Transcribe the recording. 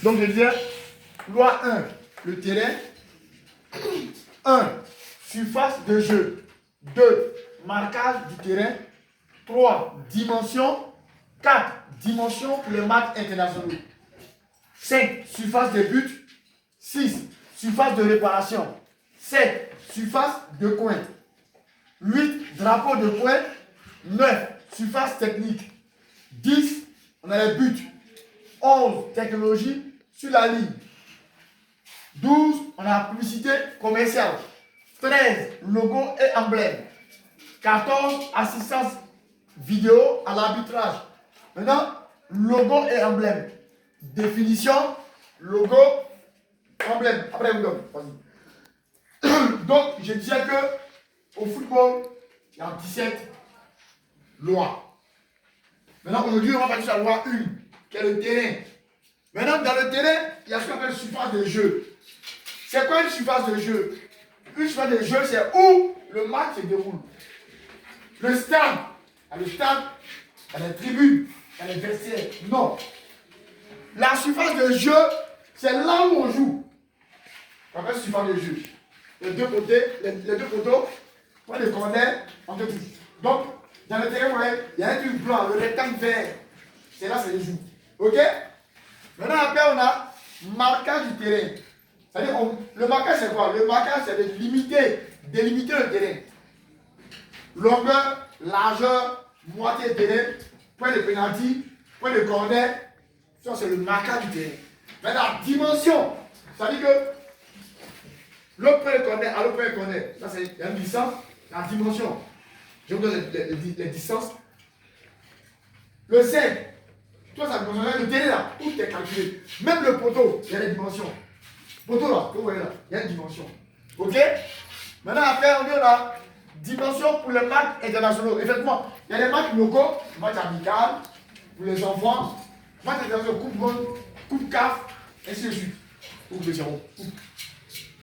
Donc je disais, loi 1, le terrain. 1, surface de jeu. 2, marquage du terrain. 3, dimension. 4, dimension pour les matchs internationaux. 5, surface de but. 6, surface de réparation. 7, surface de coin. 8, drapeau de coin. 9, surface technique. 10, on a les buts. 11, technologie sur la ligne. 12, on a la publicité commerciale. 13, logo et emblème. 14, assistance vidéo à l'arbitrage. Maintenant, logo et emblème. Définition, logo, emblème. Après, vous donne. Vas-y. Donc, je disais que au football, il y a 17 lois. Maintenant, aujourd'hui, on va parler sur la loi 1, qui est le terrain. Maintenant, dans le terrain, il y a ce qu'on appelle surface de jeu. C'est quoi une surface de jeu? Une surface de jeu, c'est où le match se déroule. Le stade, il y a le stade, il y a les tribunes, il y a les vestiaires. Non. La surface de jeu, c'est là où on joue. On appelle surface de jeu. Les deux côtés, les deux poteaux, pour les corners, on te touche. Donc, dans le terrain, vous voyez, il y a un truc blanc, le rectangle vert. C'est là, c'est le joue. Ok? Maintenant, après, on a marquage du terrain. C'est-à-dire, le marquage, c'est quoi? Le marquage, c'est de délimiter le terrain. Longueur, largeur, moitié de terrain, point de pénalty, point de corner. Ça, c'est le marquage du terrain. Maintenant, dimension. C'est-à-dire que l'autre point de corner à l'autre point de corner. Ça, c'est une distance, la dimension. Je vous donne les distances. Le 5. Toi, ça dimension, le terrain là, tout est calculé. Même le poteau, il y a des dimensions. Poteau là, vous voyez là, il y a une dimension. Ok? Maintenant, après, on dit là, dimension pour les matchs internationaux. Effectivement, il y a des matchs locaux, matchs amicaux, pour les enfants, matchs internationaux, coupe monde, coupe CAF, ainsi de suite. Coupe de zéro.